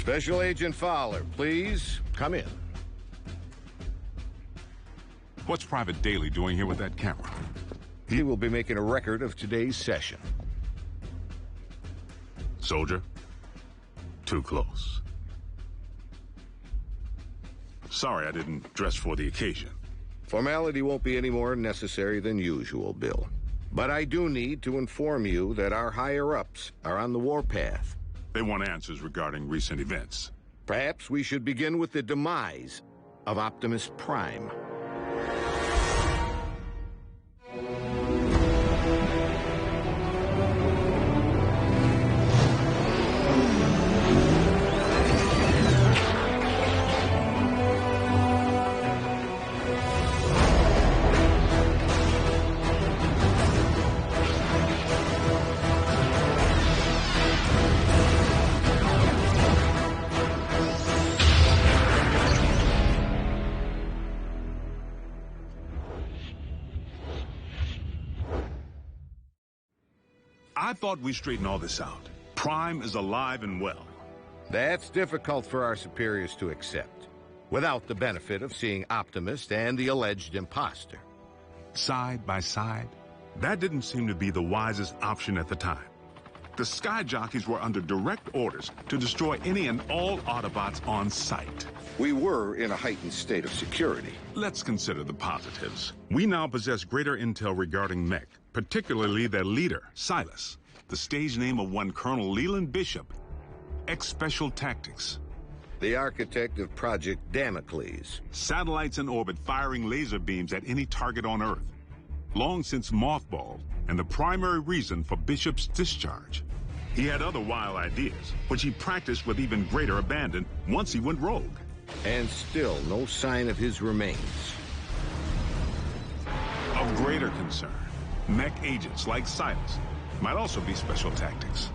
Special Agent Fowler, please come in. What's Private Daly doing here with that camera? He will be making a record of today's session. Soldier? Too close. Sorry I didn't dress for the occasion. Formality won't be any more necessary than usual, Bill. But I do need to inform you that our higher-ups are on the warpath. They want answers regarding recent events. Perhaps we should begin with the demise of Optimus Prime. I thought we straightened all this out. Prime is alive and well. That's difficult for our superiors to accept, without the benefit of seeing Optimus and the alleged imposter. Side by side, that didn't seem to be the wisest option at the time. The Sky Jockeys were under direct orders to destroy any and all Autobots on sight. We were in a heightened state of security. Let's consider the positives. We now possess greater intel regarding Mech, particularly their leader, Silas, the stage name of one Colonel Leland Bishop, ex-Special Tactics. The architect of Project Damocles. Satellites in orbit firing laser beams at any target on Earth. Long since mothballed, and the primary reason for Bishop's discharge. He had other wild ideas, which he practiced with even greater abandon once he went rogue. And still no sign of his remains. Of greater concern, Mech agents like Silas might also be Special Tactics.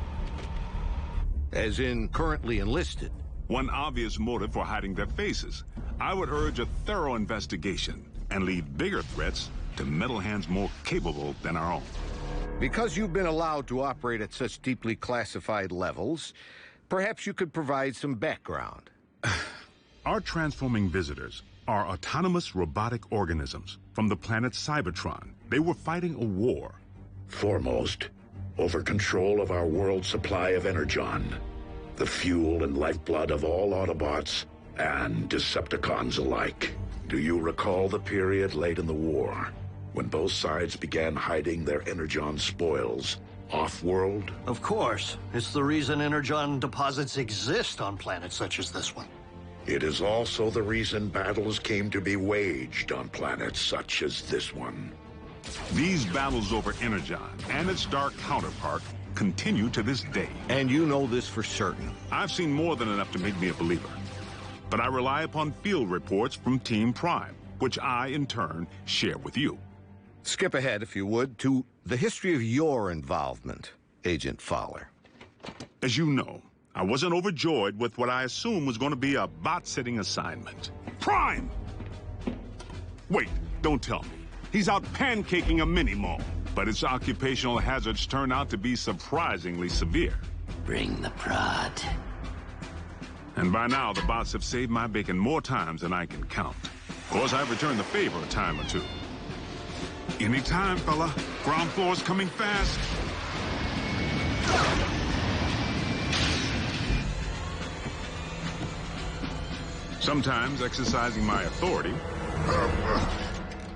As in currently enlisted. One obvious motive for hiding their faces. I would urge a thorough investigation and leave bigger threats to metal hands more capable than our own. Because you've been allowed to operate at such deeply classified levels, perhaps you could provide some background. Our transforming visitors are autonomous robotic organisms from the planet Cybertron. They were fighting a war. Foremost, over control of our world's supply of energon, the fuel and lifeblood of all Autobots and Decepticons alike. Do you recall the period late in the war, when both sides began hiding their energon spoils off-world? Of course. It's the reason energon deposits exist on planets such as this one. It is also the reason battles came to be waged on planets such as this one. These battles over Energon and its dark counterpart continue to this day. And you know this for certain. I've seen more than enough to make me a believer. But I rely upon field reports from Team Prime, which I, in turn, share with you. Skip ahead, if you would, to the history of your involvement, Agent Fowler. As you know, I wasn't overjoyed with what I assumed was going to be a bot-sitting assignment. Prime! Wait, don't tell me. He's out pancaking a mini-mall, but its occupational hazards turn out to be surprisingly severe. Bring the prod. And by now, the bots have saved my bacon more times than I can count. Of course, I've returned the favor a time or two. Anytime, fella. Ground floor's coming fast. Sometimes, exercising my authority,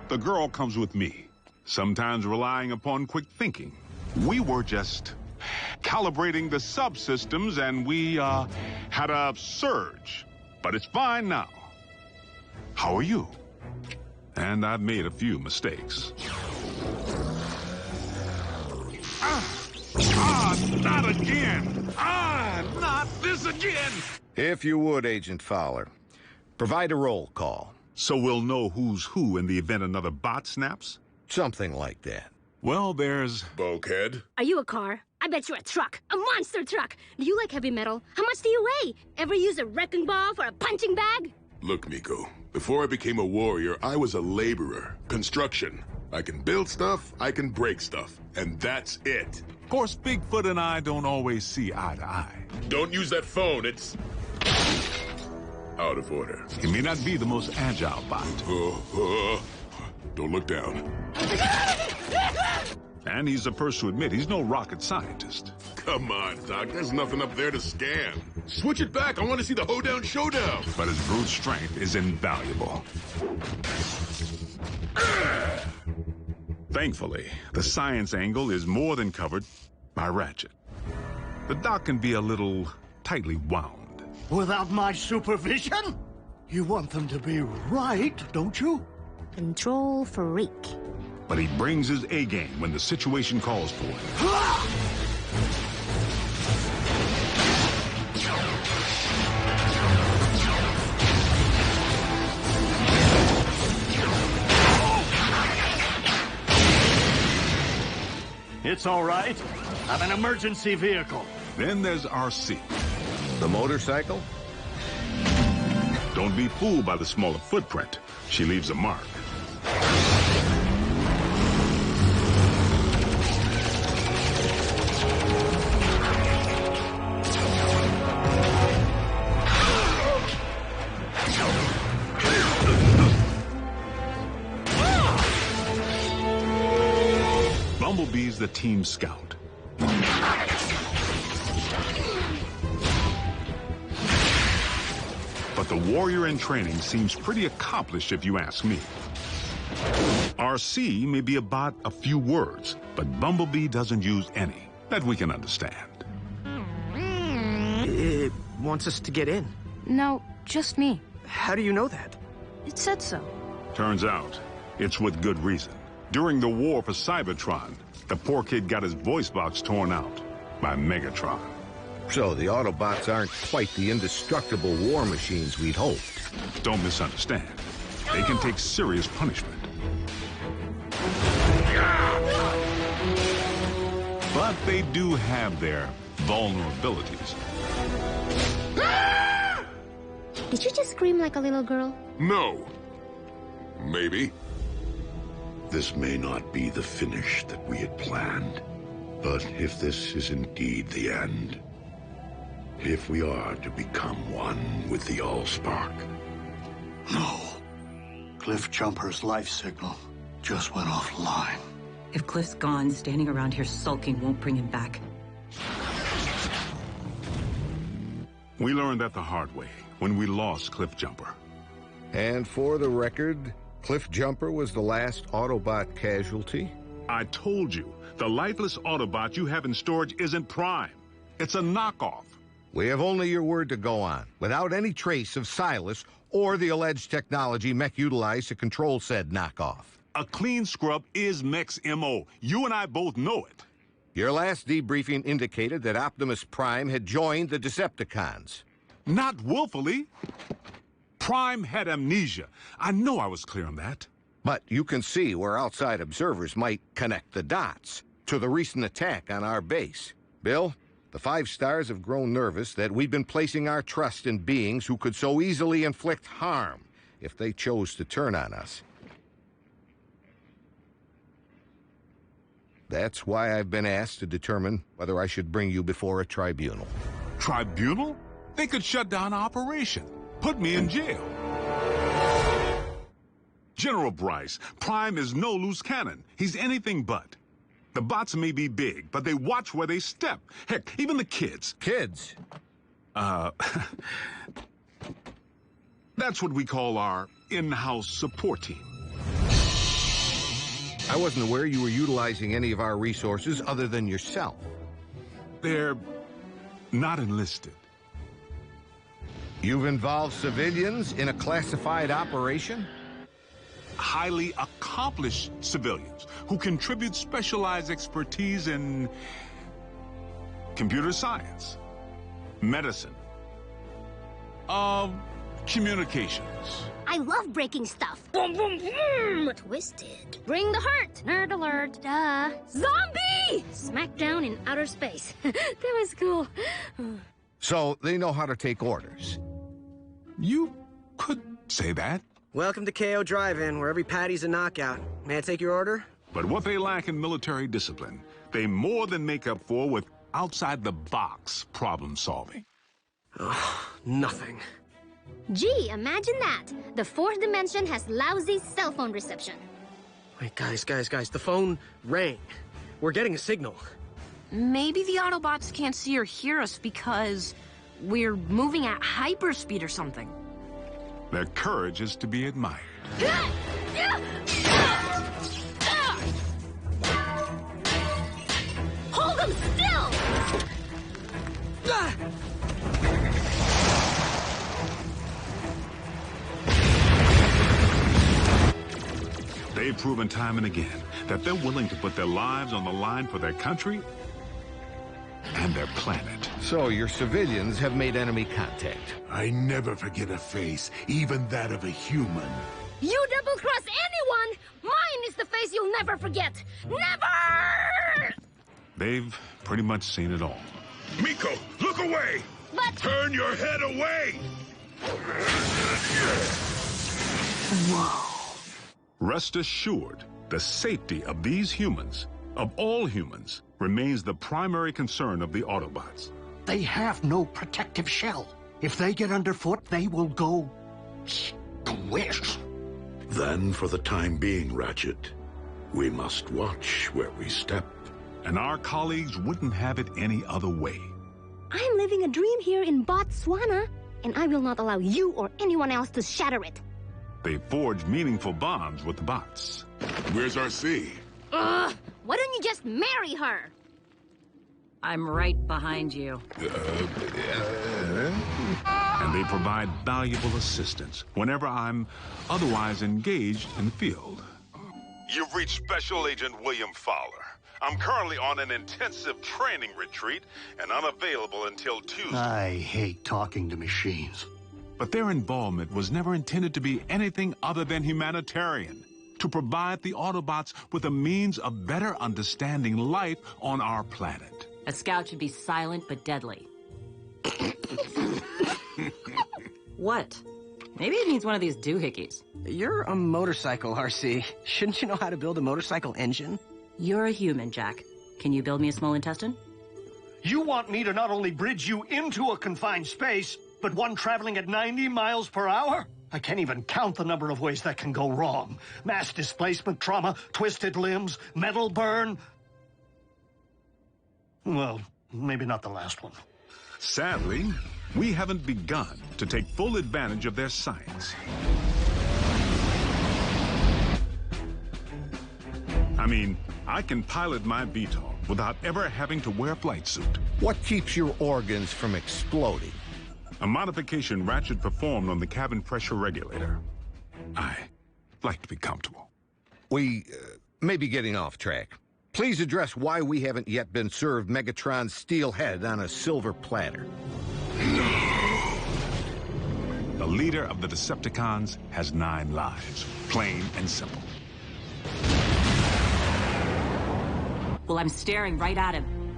the girl comes with me. Sometimes relying upon quick thinking. We were just calibrating the subsystems and we had a surge. But it's fine now. How are you? And I've made a few mistakes. Not again! Not this again! If you would, Agent Fowler, provide a roll call. So we'll know who's who in the event another bot snaps? Something like that. Well, there's... Bulkhead? Are you a car? I bet you're a truck. A monster truck. Do you like heavy metal? How much do you weigh? Ever use a wrecking ball for a punching bag? Look, Miko, before I became a warrior, I was a laborer. Construction. I can build stuff, I can break stuff, and that's it. Of course, Bigfoot and I don't always see eye to eye. Don't use that phone, it's... Out of order. He may not be the most agile bot. Don't look down. And he's the first to admit he's no rocket scientist. Come on, Doc. There's nothing up there to scan. Switch it back. I want to see the hoedown showdown. But his brute strength is invaluable. Thankfully, the science angle is more than covered by Ratchet. The dock can be a little tightly wound. Without my supervision? You want them to be right, don't you? Control freak. But he brings his A-game when the situation calls for it. It's all right. I'm an emergency vehicle. Then there's RC. The motorcycle? Don't be fooled by the smaller footprint. She leaves a mark. Bumblebee's the team scout. But the warrior in training seems pretty accomplished if you ask me. RC may be about a few words, but Bumblebee doesn't use any that we can understand. It wants us to get in. No, just me. How do you know that? It said so. Turns out, it's with good reason. During the war for Cybertron, the poor kid got his voice box torn out by Megatron. So the Autobots aren't quite the indestructible war machines we'd hoped. Don't misunderstand. They can take serious punishment. But they do have their vulnerabilities. Did you just scream like a little girl? No. Maybe. This may not be the finish that we had planned, but if this is indeed the end, if we are to become one with the Allspark. No. Cliff Jumper's life signal just went offline. If Cliff's gone, standing around here sulking won't bring him back. We learned that the hard way when we lost Cliff Jumper. And for the record, Cliff Jumper was the last Autobot casualty? I told you, the lifeless Autobot you have in storage isn't Prime. It's a knockoff. We have only your word to go on, without any trace of Silas or the alleged technology Mech utilized to control said knockoff. A clean scrub is Mech's M.O. You and I both know it. Your last debriefing indicated that Optimus Prime had joined the Decepticons. Not willfully. Prime had amnesia. I know I was clear on that. But you can see where outside observers might connect the dots to the recent attack on our base. Bill, the 5 stars have grown nervous that we've been placing our trust in beings who could so easily inflict harm if they chose to turn on us. That's why I've been asked to determine whether I should bring you before a tribunal. Tribunal? They could shut down operation. Put me in jail. General Bryce, Prime is no loose cannon. He's anything but. The bots may be big, but they watch where they step. Heck, even the kids. Kids? That's what we call our in-house support team. I wasn't aware you were utilizing any of our resources other than yourself. They're not enlisted. You've involved civilians in a classified operation? Highly accomplished civilians who contribute specialized expertise in computer science, medicine, communications. I love breaking stuff. Boom, boom, boom. Twisted. Bring the hurt. Nerd alert. Duh. Zombie! Smackdown in outer space. That was cool. So they know how to take orders. You could say that. Welcome to KO Drive-In, where every patty's a knockout. May I take your order? But what they lack in military discipline, they more than make up for with outside-the-box problem solving. Oh, nothing. Gee, imagine that. The fourth dimension has lousy cell phone reception. Wait, guys, the phone rang. We're getting a signal. Maybe the Autobots can't see or hear us because we're moving at hyperspeed or something. Their courage is to be admired. Hold them still! They've proven time and again that they're willing to put their lives on the line for their country and their planet. So your civilians have made enemy contact. I never forget a face, even that of a human. You double-cross anyone! Mine is the face you'll never forget! Never! They've pretty much seen it all. Miko, look away! But... Turn your head away! Whoa. Rest assured, the safety of these humans, of all humans, remains the primary concern of the Autobots. They have no protective shell. If they get underfoot, they will go... squish. Then, for the time being, Ratchet, we must watch where we step. And our colleagues wouldn't have it any other way. I'm living a dream here in Botswana, and I will not allow you or anyone else to shatter it. They forged meaningful bonds with the bots. Where's RC? Ugh! Why don't you just marry her? I'm right behind you. And they provide valuable assistance whenever I'm otherwise engaged in the field. You've reached Special Agent William Fowler. I'm currently on an intensive training retreat and unavailable until Tuesday. I hate talking to machines. But their involvement was never intended to be anything other than humanitarian, to provide the Autobots with a means of better understanding life on our planet. A scout should be silent but deadly. What? Maybe it needs one of these doohickeys. You're a motorcycle, RC. Shouldn't you know how to build a motorcycle engine? You're a human, Jack. Can you build me a small intestine? You want me to not only bridge you into a confined space, but one traveling at 90 miles per hour? I can't even count the number of ways that can go wrong. Mass displacement trauma, twisted limbs, metal burn. Well, maybe not the last one. Sadly, we haven't begun to take full advantage of their science. I mean, I can pilot my VTOL without ever having to wear a flight suit. What keeps your organs from exploding? A modification Ratchet performed on the cabin pressure regulator. I like to be comfortable. We may be getting off track. Please address why we haven't yet been served Megatron's steel head on a silver platter. The leader of the Decepticons has 9 lives, plain and simple. Well, I'm staring right at him.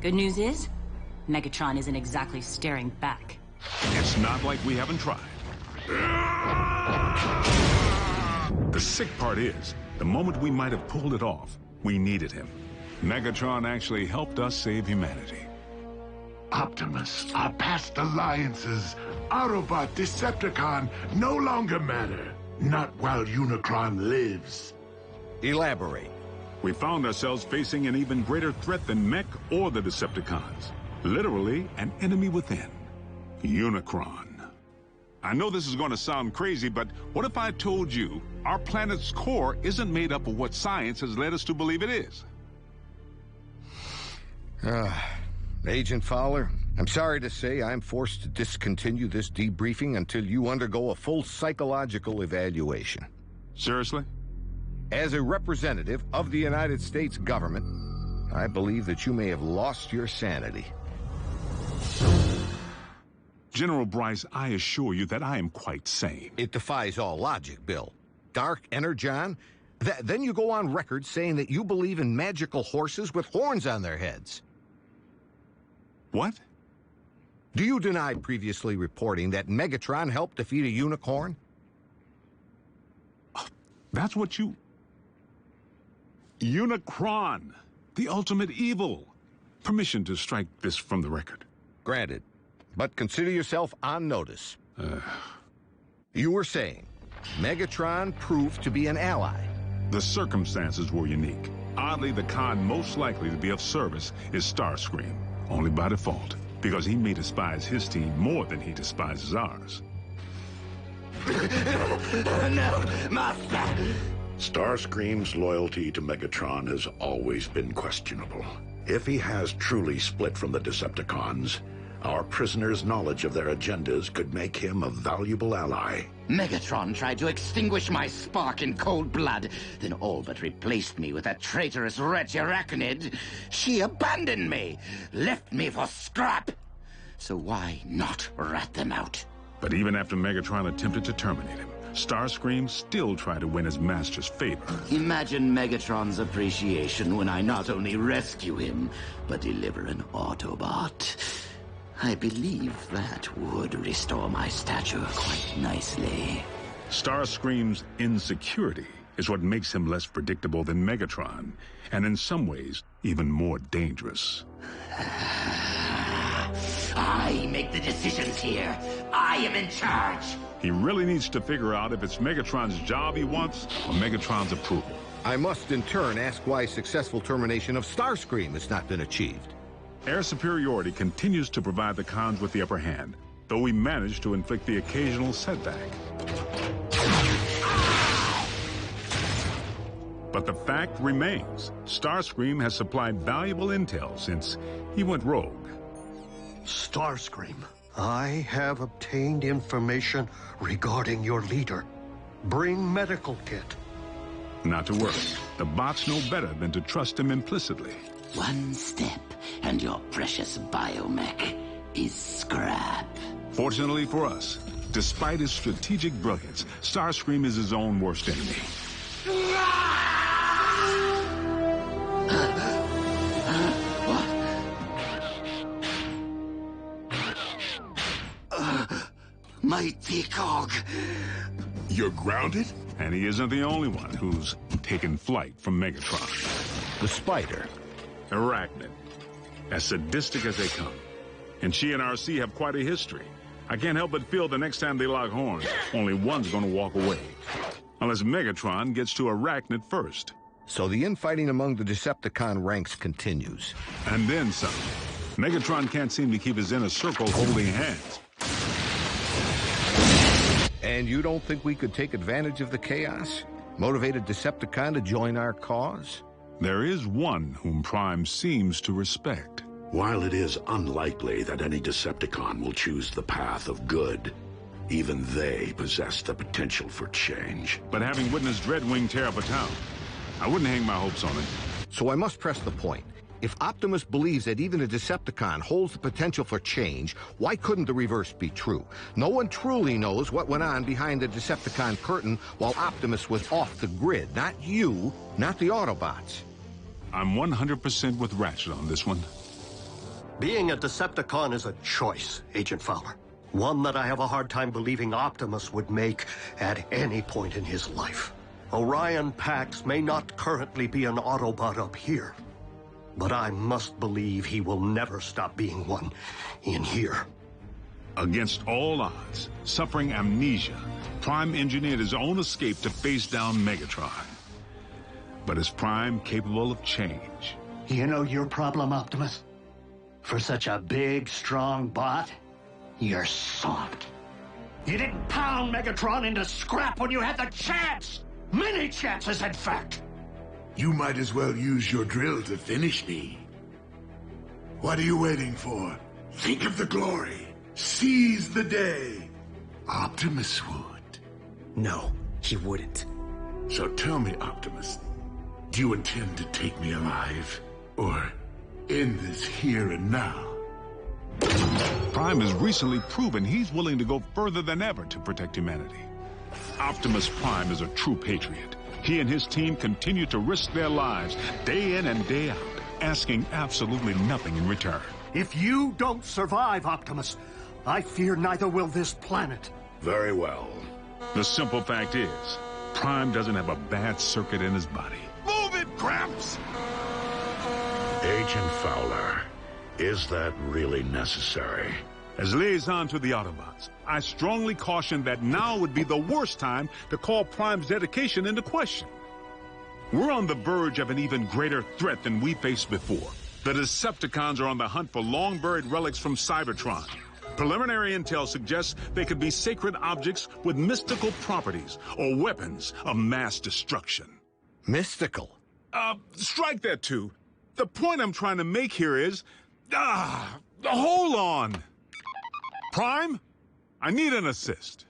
Good news is, Megatron isn't exactly staring back. It's not like we haven't tried. The sick part is, the moment we might have pulled it off, we needed him. Megatron actually helped us save humanity. Optimus, our past alliances, Autobot, Decepticon, no longer matter. Not while Unicron lives. Elaborate. We found ourselves facing an even greater threat than Mech or the Decepticons. Literally, an enemy within. Unicron. I know this is going to sound crazy, but what if I told you our planet's core isn't made up of what science has led us to believe it is? Agent Fowler, I'm sorry to say I'm forced to discontinue this debriefing until you undergo a full psychological evaluation. Seriously? As a representative of the United States government, I believe that you may have lost your sanity. General Bryce, I assure you that I am quite sane. It defies all logic, Bill. Dark Energon? Then you go on record saying that you believe in magical horses with horns on their heads. What? Do you deny previously reporting that Megatron helped defeat a unicorn? That's what you... Unicron, the ultimate evil. Permission to strike this from the record. Granted. But consider yourself on notice. You were saying Megatron proved to be an ally. The circumstances were unique. Oddly, the con most likely to be of service is Starscream, only by default, because he may despise his team more than he despises ours. No, Master! Starscream's loyalty to Megatron has always been questionable. If he has truly split from the Decepticons, our prisoner's knowledge of their agendas could make him a valuable ally. Megatron tried to extinguish my spark in cold blood, then all but replaced me with that traitorous wretch Arachnid. She abandoned me, left me for scrap. So why not rat them out? But even after Megatron attempted to terminate him, Starscream still tried to win his master's favor. Imagine Megatron's appreciation when I not only rescue him, but deliver an Autobot. I believe that would restore my stature quite nicely. Starscream's insecurity is what makes him less predictable than Megatron, and in some ways, even more dangerous. I make the decisions here. I am in charge. He really needs to figure out if it's Megatron's job he wants or Megatron's approval. I must in turn ask why successful termination of Starscream has not been achieved. Air superiority continues to provide the cons with the upper hand, though we manage to inflict the occasional setback. But the fact remains, Starscream has supplied valuable intel since he went rogue. Starscream, I have obtained information regarding your leader. Bring medical kit. Not to worry. The bots know better than to trust him implicitly. One step, and your precious biomech is scrap. Fortunately for us, despite his strategic brilliance, Starscream is his own worst enemy. Mighty cog. You're grounded? And he isn't the only one who's taken flight from Megatron. The Spider. Arachnid. As sadistic as they come. And she and RC have quite a history. I can't help but feel the next time they lock horns, only one's gonna walk away. Unless Megatron gets to Arachnid first. So the infighting among the Decepticon ranks continues. And then some. Megatron can't seem to keep his inner circle holding hands. And you don't think we could take advantage of the chaos? Motivate a Decepticon to join our cause? There is one whom Prime seems to respect. While it is unlikely that any Decepticon will choose the path of good, even they possess the potential for change. But having witnessed Dreadwing tear up a town, I wouldn't hang my hopes on it. So I must press the point. If Optimus believes that even a Decepticon holds the potential for change, why couldn't the reverse be true? No one truly knows what went on behind the Decepticon curtain while Optimus was off the grid. Not you, not the Autobots. I'm 100% with Ratchet on this one. Being a Decepticon is a choice, Agent Fowler. One that I have a hard time believing Optimus would make at any point in his life. Orion Pax may not currently be an Autobot up here, but I must believe he will never stop being one in here. Against all odds, suffering amnesia, Prime engineered his own escape to face down Megatron. But is Prime capable of change? You know your problem, Optimus? For such a big, strong bot, you're soft. You didn't pound Megatron into scrap when you had the chance! Many chances, in fact! You might as well use your drill to finish me. What are you waiting for? Think of the glory. Seize the day. Optimus would. No, he wouldn't. So tell me, Optimus, do you intend to take me alive? Or end this here and now? Prime has recently proven he's willing to go further than ever to protect humanity. Optimus Prime is a true patriot. He and his team continue to risk their lives day in and day out, asking absolutely nothing in return. If you don't survive, Optimus, I fear neither will this planet. Very well. The simple fact is, Prime doesn't have a bad circuit in his body. Move it, Gramps! Agent Fowler, is that really necessary? As liaison to the Autobots, I strongly caution that now would be the worst time to call Prime's dedication into question. We're on the verge of an even greater threat than we faced before. The Decepticons are on the hunt for long-buried relics from Cybertron. Preliminary intel suggests they could be sacred objects with mystical properties or weapons of mass destruction. Mystical? Strike that too. The point I'm trying to make here is... hold on! Prime, I need an assist.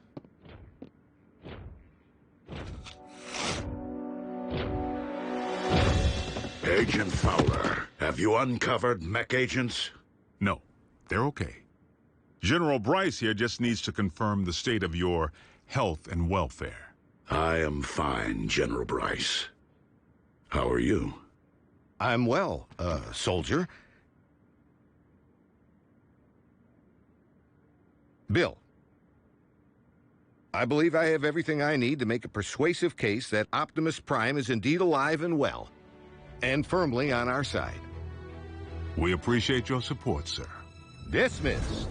Agent Fowler, have you uncovered mech agents? No, they're okay. General Bryce here just needs to confirm the state of your health and welfare. I am fine, General Bryce. How are you? I'm well, soldier. Bill, I believe I have everything I need to make a persuasive case that Optimus Prime is indeed alive and well, and firmly on our side. We appreciate your support, sir. Dismissed.